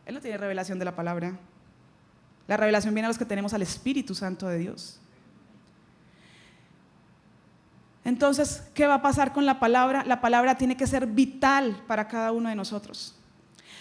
Él no tiene revelación de la palabra. La revelación viene a los que tenemos al Espíritu Santo de Dios. Entonces, ¿qué va a pasar con la palabra? La palabra tiene que ser vital para cada uno de nosotros.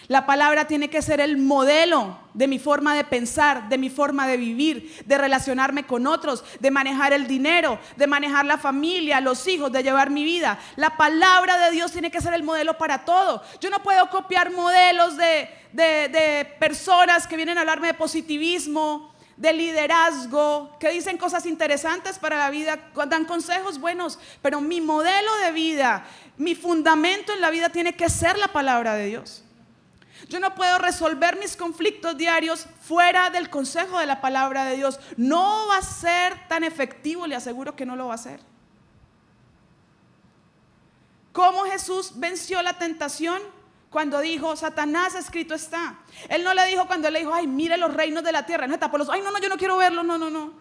La palabra tiene que ser el modelo de mi forma de pensar, de mi forma de vivir, de relacionarme con otros, de manejar el dinero, de manejar la familia, los hijos, de llevar mi vida. La palabra de Dios tiene que ser el modelo para todo. Yo no puedo copiar modelos de personas que vienen a hablarme de positivismo, de liderazgo, que dicen cosas interesantes para la vida, dan consejos buenos, pero mi modelo de vida, mi fundamento en la vida tiene que ser la palabra de Dios. Yo no puedo resolver mis conflictos diarios fuera del consejo de la palabra de Dios. No va a ser tan efectivo, le aseguro que no lo va a ser. ¿Cómo Jesús venció la tentación? Cuando dijo, Satanás, escrito está. Él no le dijo cuando él le dijo, ay, mire los reinos de la tierra. No se tapó los, ay, no, yo no quiero verlo, no.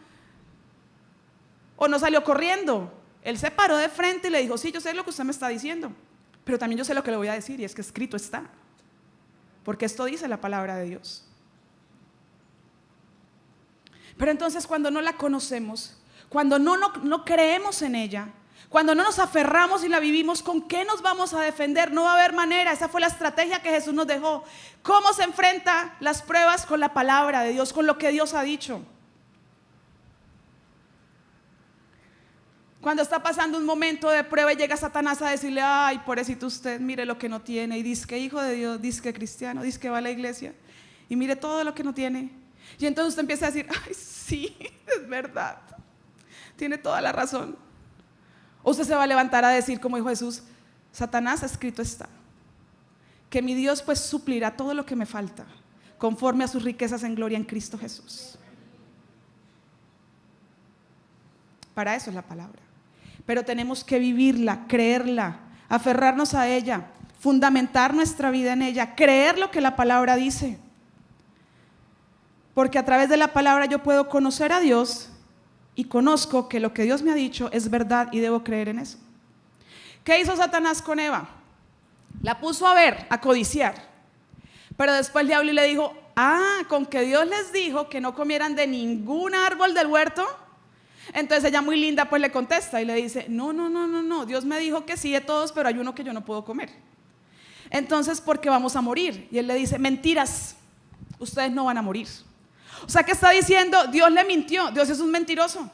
O no salió corriendo. Él se paró de frente y le dijo, sí, yo sé lo que usted me está diciendo, pero también yo sé lo que le voy a decir, y es que escrito está. Porque esto dice la palabra de Dios. Pero entonces cuando no la conocemos, cuando no creemos en ella, cuando no nos aferramos y la vivimos, ¿con qué nos vamos a defender? No va a haber manera. Esa fue la estrategia que Jesús nos dejó. ¿Cómo se enfrenta las pruebas? Con la palabra de Dios, con lo que Dios ha dicho. Cuando está pasando un momento de prueba y llega Satanás a decirle, ay, pobrecito usted, mire lo que no tiene, y dice que hijo de Dios, dice que cristiano, dice que va a la iglesia, y mire todo lo que no tiene. Y entonces usted empieza a decir, ay, sí, es verdad, tiene toda la razón. O usted se va a levantar a decir, como dijo Jesús, Satanás, escrito está, que mi Dios pues suplirá todo lo que me falta, conforme a sus riquezas en gloria en Cristo Jesús. Para eso es la palabra. Pero tenemos que vivirla, creerla, aferrarnos a ella, fundamentar nuestra vida en ella, creer lo que la palabra dice. Porque a través de la palabra yo puedo conocer a Dios y conozco que lo que Dios me ha dicho es verdad y debo creer en eso. ¿Qué hizo Satanás con Eva? La puso a ver, a codiciar. Pero después el diablo le dijo, con que Dios les dijo que no comieran de ningún árbol del huerto. Entonces ella muy linda pues le contesta y le dice, no, Dios me dijo que sí de todos, pero hay uno que yo no puedo comer. Entonces, ¿por qué vamos a morir? Y él le dice, mentiras, ustedes no van a morir. O sea, ¿qué está diciendo? Dios le mintió, Dios es un mentiroso.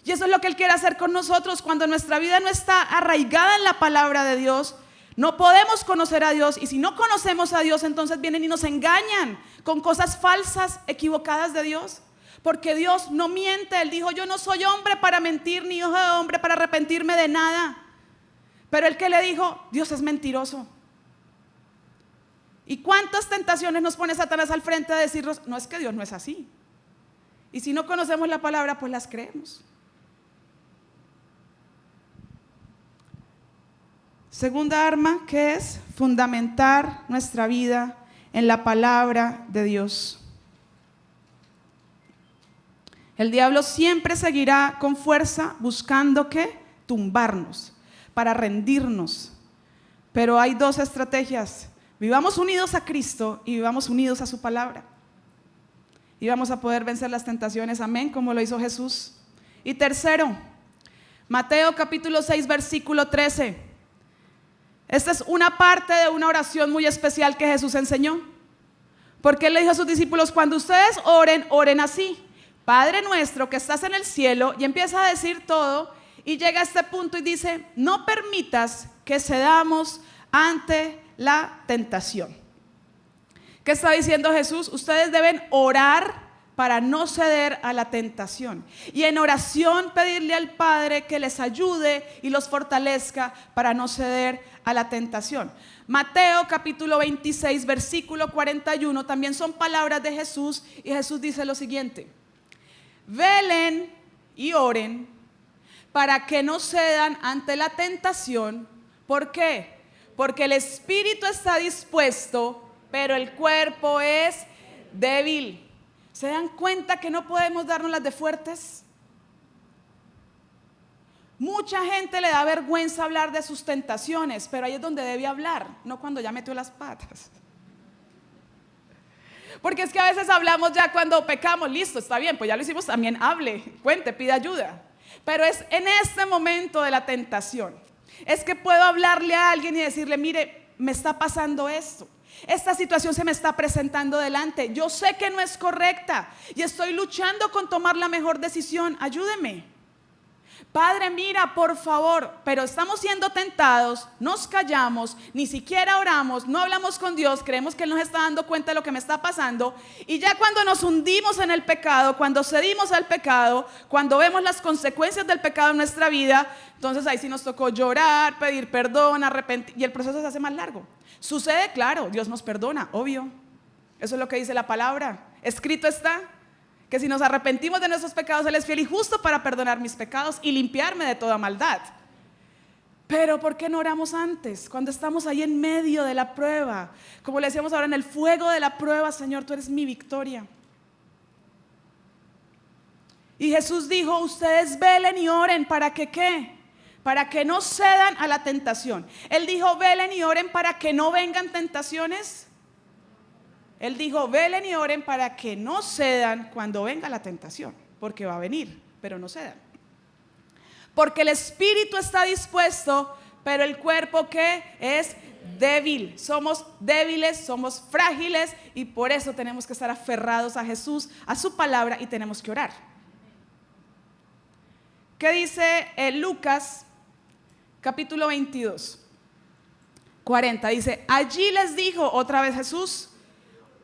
Y eso es lo que Él quiere hacer con nosotros. Cuando nuestra vida no está arraigada en la palabra de Dios, no podemos conocer a Dios. Y si no conocemos a Dios, entonces vienen y nos engañan con cosas falsas, equivocadas de Dios. Porque Dios no miente. Él dijo, yo no soy hombre para mentir, ni hijo de hombre para arrepentirme de nada. Pero Él que le dijo, Dios es mentiroso. ¿Y cuántas tentaciones nos pone Satanás al frente a decirnos, no, es que Dios no es así? Y si no conocemos la palabra, pues las creemos. Segunda arma, que es fundamentar nuestra vida en la palabra de Dios. El diablo siempre seguirá con fuerza buscando ¿qué? Tumbarnos, para rendirnos. Pero hay dos estrategias. Vivamos unidos a Cristo y vivamos unidos a su palabra. Y vamos a poder vencer las tentaciones, amén, como lo hizo Jesús. Y tercero, Mateo capítulo 6, versículo 13. Esta es una parte de una oración muy especial que Jesús enseñó. Porque Él le dijo a sus discípulos, cuando ustedes oren, oren así. Padre nuestro que estás en el cielo, y empieza a decir todo, y llega a este punto y dice, no permitas que cedamos ante la tentación. ¿Qué está diciendo Jesús? Ustedes deben orar para no ceder a la tentación. Y en oración pedirle al Padre que les ayude y los fortalezca para no ceder a la tentación. Mateo capítulo 26, versículo 41, también son palabras de Jesús, y Jesús dice lo siguiente. Velen y oren para que no cedan ante la tentación. ¿Por qué? Porque el espíritu está dispuesto, pero el cuerpo es débil. ¿Se dan cuenta que no podemos darnos las de fuertes? Mucha gente le da vergüenza hablar de sus tentaciones, pero ahí es donde debe hablar, no cuando ya metió las patas. Porque es que a veces hablamos ya cuando pecamos, listo, está bien, pues ya lo hicimos, también hable, cuente, pida ayuda. Pero es en este momento de la tentación, es que puedo hablarle a alguien y decirle, mire, me está pasando esto. Esta situación se me está presentando delante. Yo sé que no es correcta y estoy luchando con tomar la mejor decisión. Ayúdeme. Padre, mira, por favor, pero estamos siendo tentados, nos callamos, ni siquiera oramos, no hablamos con Dios, creemos que Él nos está dando cuenta de lo que me está pasando, y ya cuando nos hundimos en el pecado, cuando cedimos al pecado, cuando vemos las consecuencias del pecado en nuestra vida, entonces ahí sí nos tocó llorar, pedir perdón, arrepentir, y el proceso se hace más largo. Sucede, claro, Dios nos perdona, obvio, eso es lo que dice la palabra, escrito está. Que si nos arrepentimos de nuestros pecados, Él es fiel y justo para perdonar mis pecados y limpiarme de toda maldad. Pero ¿por qué no oramos antes? Cuando estamos ahí en medio de la prueba, como le decíamos ahora, en el fuego de la prueba, Señor, tú eres mi victoria. Y Jesús dijo, ustedes velen y oren, ¿para que qué? Para que no cedan a la tentación. Él dijo, velen y oren para que no vengan tentaciones. Él dijo, velen y oren para que no cedan cuando venga la tentación, porque va a venir, pero no cedan. Porque el espíritu está dispuesto, pero el cuerpo ¿qué? Es débil. Somos débiles, somos frágiles y por eso tenemos que estar aferrados a Jesús, a su palabra y tenemos que orar. ¿Qué dice Lucas capítulo 22, 40? Dice, allí les dijo otra vez Jesús,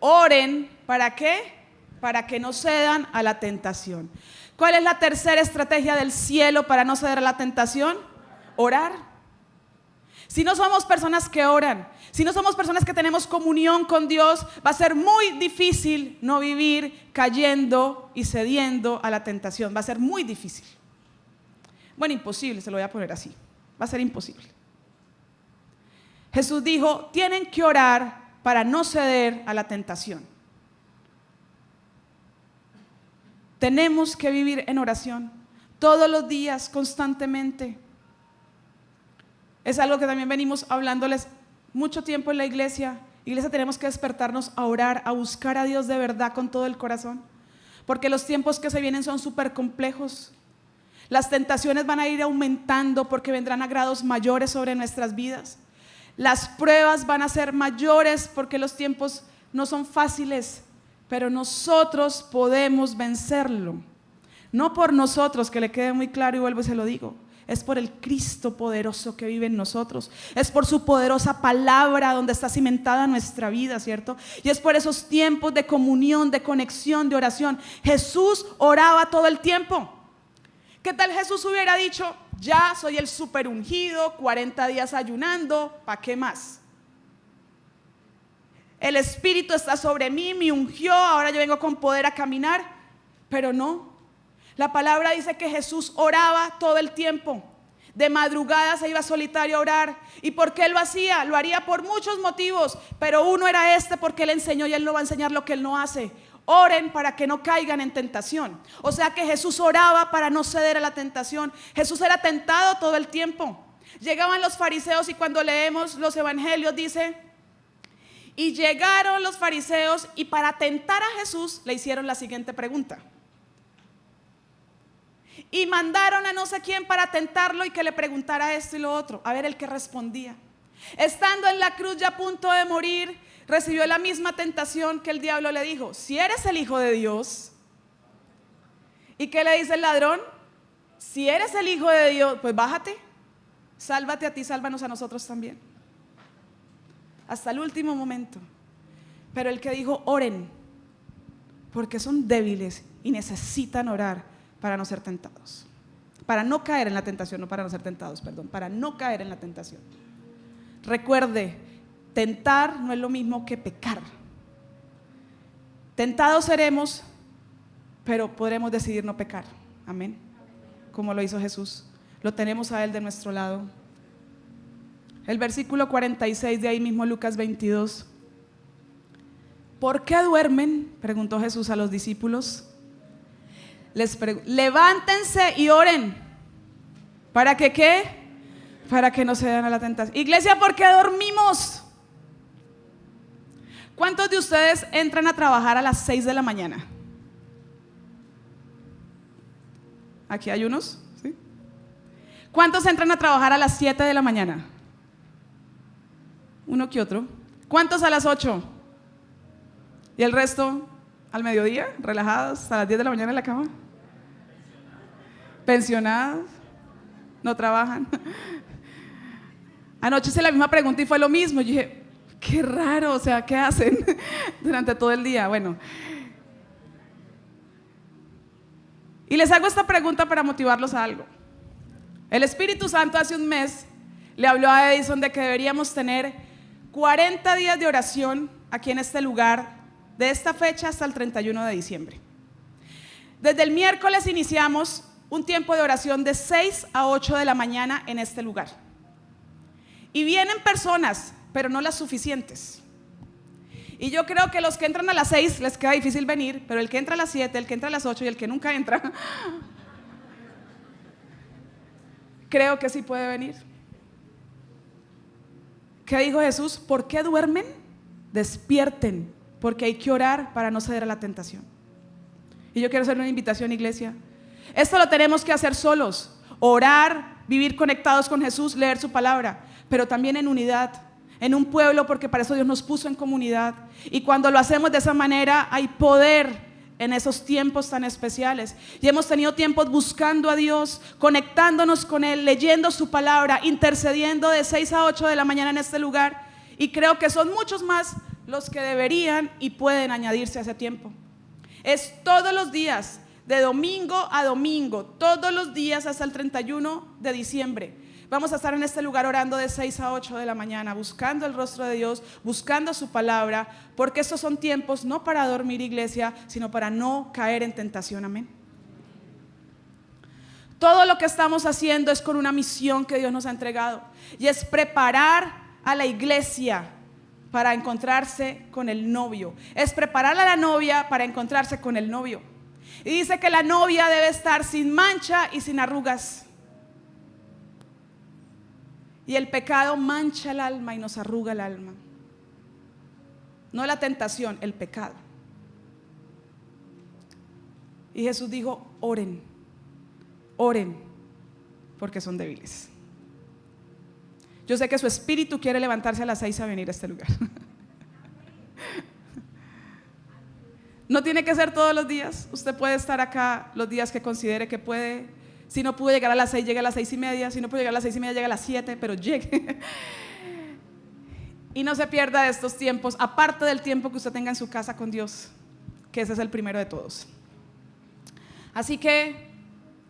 oren, ¿para qué? Para que no cedan a la tentación. ¿Cuál es la tercera estrategia del cielo para no ceder a la tentación? Orar. Si no somos personas que oran, si no somos personas que tenemos comunión con Dios, va a ser muy difícil no vivir cayendo y cediendo a la tentación. Va a ser muy difícil. Bueno, imposible, se lo voy a poner así. Va a ser imposible. Jesús dijo, tienen que orar para no ceder a la tentación. Tenemos que vivir en oración todos los días, constantemente. Es algo que también venimos hablándoles mucho tiempo en la iglesia. Iglesia, tenemos que despertarnos a orar, a buscar a Dios de verdad con todo el corazón, porque los tiempos que se vienen son súper complejos. Las tentaciones van a ir aumentando porque vendrán a grados mayores sobre nuestras vidas. Las pruebas van a ser mayores porque los tiempos no son fáciles, pero nosotros podemos vencerlo. No por nosotros, que le quede muy claro y vuelvo y se lo digo. Es por el Cristo poderoso que vive en nosotros. Es por su poderosa palabra donde está cimentada nuestra vida, ¿cierto? Y es por esos tiempos de comunión, de conexión, de oración. Jesús oraba todo el tiempo. ¿Qué tal Jesús hubiera dicho, ya soy el super ungido, 40 días ayunando, ¿para qué más? El Espíritu está sobre mí, me ungió, ahora yo vengo con poder a caminar. Pero no, la palabra dice que Jesús oraba todo el tiempo. De madrugada se iba solitario a orar. ¿Y por qué lo hacía? Lo haría por muchos motivos, pero uno era porque Él enseñó y Él no va a enseñar lo que Él no hace. Oren para que no caigan en tentación. O sea que Jesús oraba para no ceder a la tentación. Jesús era tentado todo el tiempo. Llegaban los fariseos y cuando leemos los evangelios dice, y llegaron los fariseos y para tentar a Jesús le hicieron la siguiente pregunta. Y mandaron a no sé quién para tentarlo y que le preguntara esto y lo otro. A ver el que respondía. Estando en la cruz ya a punto de morir, recibió la misma tentación que el diablo le dijo, si eres el Hijo de Dios. ¿Y qué le dice el ladrón? Si eres el Hijo de Dios, pues bájate, sálvate a ti, sálvanos a nosotros también. Hasta el último momento. Pero el que dijo, oren, porque son débiles y necesitan orar para no ser tentados. Para no caer en la tentación, no para no ser tentados, perdón, para no caer en la tentación. Recuerde, tentar no es lo mismo que pecar. Tentados seremos, pero podremos decidir no pecar. Amén. Como lo hizo Jesús. Lo tenemos a Él de nuestro lado. El versículo 46 de ahí mismo, Lucas 22. ¿Por qué duermen?, preguntó Jesús a los discípulos. Levántense y oren. ¿Para que qué? Para que no se den a la tentación. Iglesia, ¿por qué dormimos? ¿Cuántos de ustedes entran a trabajar a las 6 de la mañana? Aquí hay unos, ¿sí? ¿Cuántos entran a trabajar a las 7 de la mañana? uno que otro. ¿Cuántos a las 8? ¿Y el resto al mediodía, relajados, hasta las 10 de la mañana en la cama? Pensionados, no trabajan. Anoche hice la misma pregunta y fue lo mismo. Yo dije, qué raro, o sea, ¿qué hacen durante todo el día? Bueno, y les hago esta pregunta para motivarlos a algo. El Espíritu Santo hace un mes le habló a Edison de que deberíamos tener 40 días de oración aquí en este lugar, de esta fecha hasta el 31 de diciembre. Desde el miércoles iniciamos un tiempo de oración de 6 a 8 de la mañana en este lugar. Y vienen personas, pero no las suficientes. Y yo creo que los que entran a las 6 les queda difícil venir, pero el que entra a las 7, el que entra a las 8 y el que nunca entra, creo que sí puede venir. ¿Qué dijo Jesús? ¿Por qué duermen? Despierten, porque hay que orar para no ceder a la tentación. Y yo quiero hacer una invitación, iglesia. Esto lo tenemos que hacer solos, orar, vivir conectados con Jesús, leer su palabra, pero también en unidad, en un pueblo, porque para eso Dios nos puso en comunidad. Y cuando lo hacemos de esa manera, hay poder en esos tiempos tan especiales. Y hemos tenido tiempos buscando a Dios, conectándonos con Él, leyendo su palabra, intercediendo de 6 a 8 de la mañana en este lugar. Y creo que son muchos más los que deberían y pueden añadirse a ese tiempo. Es todos los días, de domingo a domingo, todos los días hasta el 31 de diciembre. Vamos a estar en este lugar orando de 6 a 8 de la mañana, buscando el rostro de Dios, buscando su palabra, porque estos son tiempos no para dormir, iglesia, sino para no caer en tentación, amén. Todo lo que estamos haciendo es con una misión que Dios nos ha entregado, y es preparar a la iglesia para encontrarse con el novio, es preparar a la novia para encontrarse con el novio. Y dice que la novia debe estar sin mancha y sin arrugas. Y el pecado mancha el alma y nos arruga el alma. No la tentación, el pecado. Y Jesús dijo, oren, oren, porque son débiles. Yo sé que su espíritu quiere levantarse a las 6 a venir a este lugar. No tiene que ser todos los días. Usted puede estar acá los días que considere que puede. Si no pudo llegar a las 6, llegue a las 6:30. Si no pudo llegar a las 6:30, llegue a las 7, pero llegue. Y no se pierda de estos tiempos, aparte del tiempo que usted tenga en su casa con Dios, que ese es el primero de todos. Así que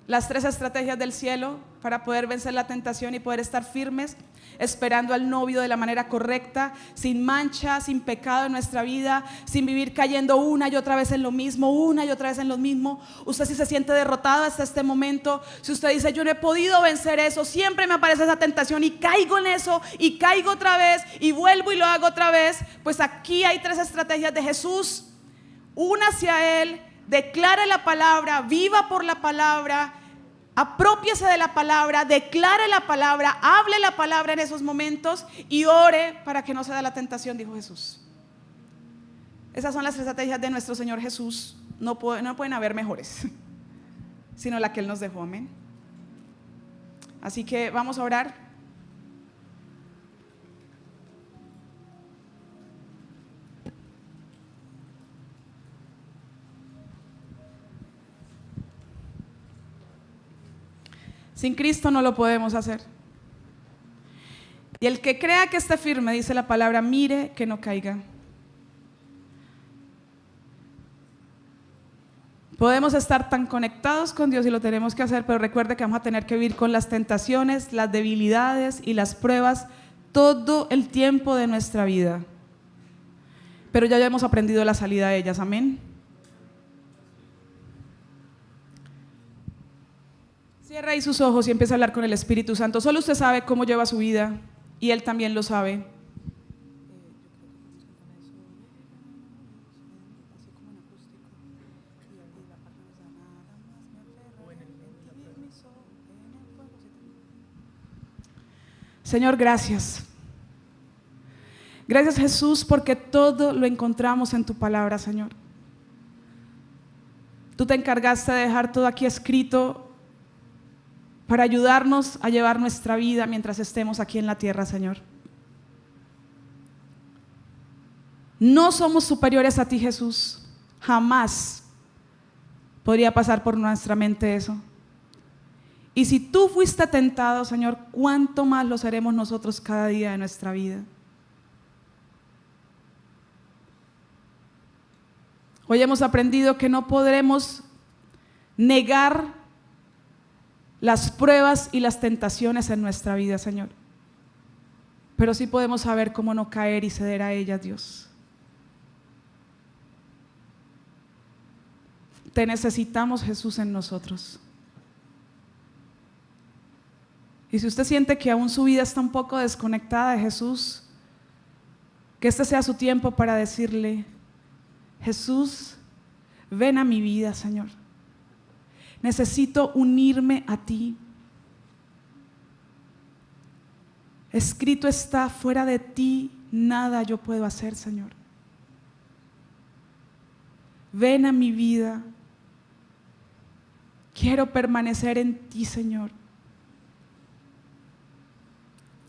las 3 estrategias del cielo para poder vencer la tentación y poder estar firmes, esperando al novio de la manera correcta, sin mancha, sin pecado en nuestra vida, sin vivir cayendo una y otra vez en lo mismo, una y otra vez en lo mismo. Usted si se siente derrotado hasta este momento, si usted dice yo no he podido vencer eso, siempre me aparece esa tentación y caigo en eso y caigo otra vez y vuelvo y lo hago otra vez, pues aquí hay 3 estrategias de Jesús. Únase a Él, declare la palabra, viva por la palabra, aprópiese de la palabra, declare la palabra, hable la palabra en esos momentos y ore para que no se dé la tentación, dijo Jesús. Esas son las 3 estrategias de nuestro Señor Jesús. No pueden haber mejores, sino la que Él nos dejó, amén. Así que vamos a orar. Sin Cristo no lo podemos hacer. Y el que crea que esté firme, dice la palabra, mire que no caiga. Podemos estar tan conectados con Dios y lo tenemos que hacer, pero recuerde que vamos a tener que vivir con las tentaciones, las debilidades y las pruebas todo el tiempo de nuestra vida. Pero ya hemos aprendido la salida de ellas, amén. Cierra ahí sus ojos y empieza a hablar con el Espíritu Santo. Solo usted sabe cómo lleva su vida y Él también lo sabe. Señor, gracias. Gracias, Jesús, porque todo lo encontramos en tu palabra, Señor. Tú te encargaste de dejar todo aquí escrito para ayudarnos a llevar nuestra vida mientras estemos aquí en la tierra, Señor. No somos superiores a ti, Jesús. Jamás podría pasar por nuestra mente eso. Y si tú fuiste tentado, Señor, ¿cuánto más lo seremos nosotros cada día de nuestra vida? Hoy hemos aprendido que no podremos negar las pruebas y las tentaciones en nuestra vida, Señor. Pero sí podemos saber cómo no caer y ceder a ellas, Dios. Te necesitamos, Jesús, en nosotros. Y si usted siente que aún su vida está un poco desconectada de Jesús, que este sea su tiempo para decirle: Jesús, ven a mi vida, Señor. Necesito unirme a ti. Escrito está: fuera de ti nada yo puedo hacer, Señor. Ven a mi vida. Quiero permanecer en ti, Señor.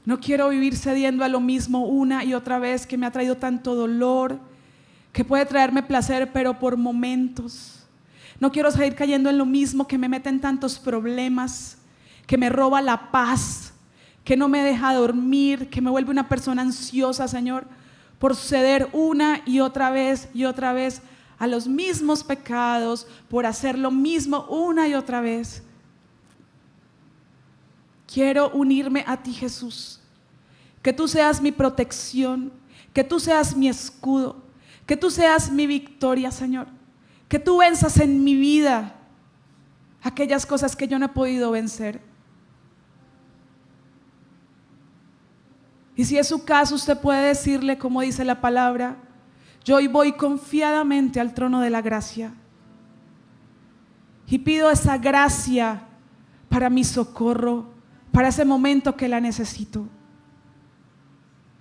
No quiero vivir cediendo a lo mismo una y otra vez, que me ha traído tanto dolor, que puede traerme placer, pero por momentos. No quiero seguir cayendo en lo mismo, que me mete en tantos problemas, que me roba la paz, que no me deja dormir, que me vuelve una persona ansiosa, Señor, por ceder una y otra vez a los mismos pecados, por hacer lo mismo una y otra vez. Quiero unirme a ti, Jesús. Que tú seas mi protección, que tú seas mi escudo, que tú seas mi victoria, Señor. Que tú venzas en mi vida aquellas cosas que yo no he podido vencer. Y si es su caso, usted puede decirle, como dice la palabra: yo hoy voy confiadamente al trono de la gracia y pido esa gracia para mi socorro, para ese momento que la necesito.